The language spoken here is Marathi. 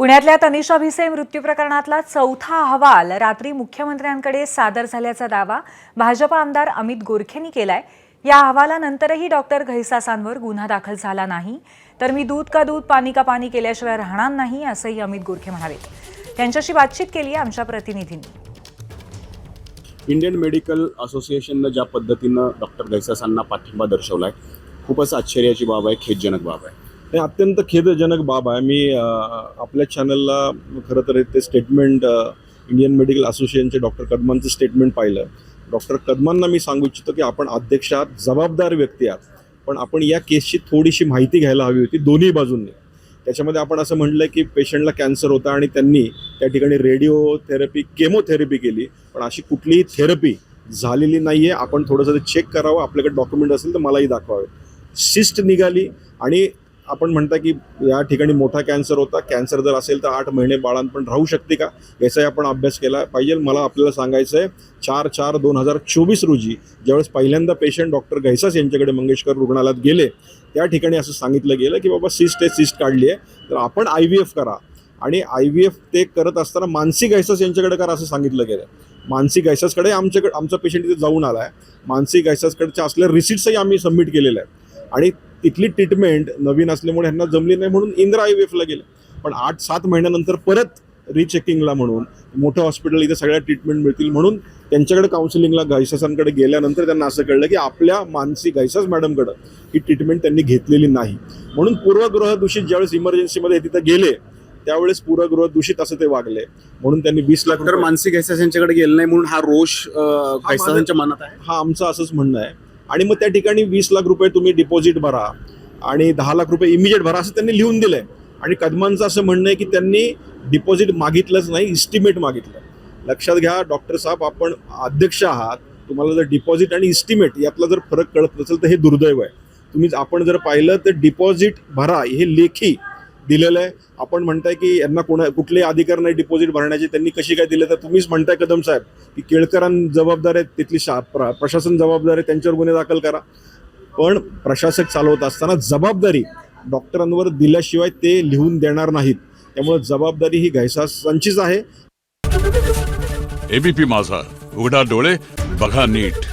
पुण्यातल्या तनिषा भिसे मृत्यू प्रकरणातला चौथा अहवाल रात्री मुख्यमंत्र्यांकडे सादर झाल्याचा दावा भाजप आमदार अमित गोरखेंनी केलाय। या अहवालानंतरही डॉक्टर घैसासांवर गुन्हा दाखल झाला नाही, तर मी दूध का दूध पानी का पानी केल्याशिवाय राहणार नाही असंही अमित गोरखे म्हणाले। त्यांच्याशी बातचीत केली आमच्या प्रतिनिधींनी। इंडियन मेडिकल असोसिएशननं ज्या पद्धतीनं डॉक्टर घैसासांना पाठिंबा दर्शवलाय, खूपच आश्चर्याची बाब आहे, खेदजनक बाब आहे। हे अत्यंत खेदजनक बाब आहे। मी आपल्या चॅनलला खरं तर ते स्टेटमेंट इंडियन मेडिकल असोसिएशनचे डॉक्टर कदमांचं स्टेटमेंट पाहिलं। डॉक्टर कदमांना मी सांगू इच्छितो की आपण अध्यक्ष आहात, जबाबदार व्यक्ती आहात, पण आपण या केसची थोडीशी माहिती घ्यायला हवी होती दोन्ही बाजूंनी। त्याच्यामध्ये आपण असं म्हटलं की पेशंटला कॅन्सर होता आणि त्यांनी त्या ठिकाणी रेडिओथेरपी केमोथेरपी केली, पण अशी कुठलीही थेरपी झालेली नाही आहे। आपण थोडंसं ते चेक करावं, आपल्याकडे डॉक्युमेंट असेल तर मलाही दाखवावे। सिस्ट निघाली आणि आपण म्हणता की या ठिकाणी मोठा कॅन्सर होता, कॅन्सर जर असेल तर 8 महिने बाळंतपण राहू शकते का, याचाही आपण अभ्यास केला पाहिजे। मला आपल्याला सांगायचं आहे 4/4/2024 रोजी ज्यावेळेस पहिल्यांदा पेशंट डॉक्टर घैसास यांच्याकडे मंगेशकर रुग्णालयात गेले, त्या ठिकाणी असं सांगितलं गेलं की बाबा सिस्ट आहे, सिस्ट काढली आहे, तर आपण IVF करा। आणि IVF ते करत असताना मानसी घैसास यांच्याकडे करा असं सांगितलं गेलं। मानसी घैसासकडे आमचा पेशंट तिथे जाऊन आला आहे। मानसी घैसासकडच्या असलेल्या रिसिट्सही आम्ही सबमिट केलेल्या आहेत आणि तिथली ट्रीटमेंट नवीन असल्यामुळे ह्यांना जमली नाही म्हणून इंदिरा IVFला गेले, पण 8-7 महिन्यानंतर परत रिचेकिंगला म्हणून मोठं हॉस्पिटल इथे सगळ्या ट्रीटमेंट मिळतील म्हणून त्यांच्याकडे काउन्सिलिंगला घैसासांकडे गेल्यानंतर त्यांना असं कळलं की आपल्या मानसी घैसास मॅडमकडं ही ट्रीटमेंट त्यांनी घेतलेली नाही, म्हणून पूर्वग्रह दूषित ज्यावेळेस इमर्जन्सीमध्ये तिथे गेले त्यावेळेस पूर्वग्रह दूषित असं ते वागले, म्हणून त्यांनी 20 लाख तर मानसी घैसास यांच्याकडे गेलं नाही म्हणून हा रोष घैसासांच्या मनात आहे। हा आमचं असंच म्हणणं आहे। आणि मग त्या ठिकाणी 20 लाख रुपये तुम्ही डिपॉझिट भरा आणि 10 लाख रुपये इमिजिएट भरा असं त्यांनी लिहून दिलंय। आणि कदमांचं असं म्हणणं आहे की त्यांनी डिपॉझिट मागितलंच नाही, इस्टिमेट मागितलं। लक्षात घ्या डॉक्टर साहेब, आपण अध्यक्ष आहात, तुम्हाला जर डिपॉझिट आणि इस्टिमेट यातला जर फरक कळत नसेल तर हे दुर्दैव आहे। आपण जर पाहिलं तर डिपॉझिट भरा हे लेखी दिलेलं आहे। आपण म्हणताय की यांना कुठलेही अधिकार नाही डिपॉझिट भरण्याचे, त्यांनी कशी काय दिले, तर तुम्हीच म्हणताय कदम साहेब की केळकरांना जबाबदार आहेत, तिथली प्रशासन जबाबदार आहे, त्यांच्यावर गुन्हे दाखल करा। पण प्रशासक चालवत असताना जबाबदारी डॉक्टरांवर दिल्याशिवाय ते लिहून देणार नाहीत, त्यामुळे जबाबदारी ही घैसासांचीच आहे। ABP माझा, उघडा डोळे बघा नीट।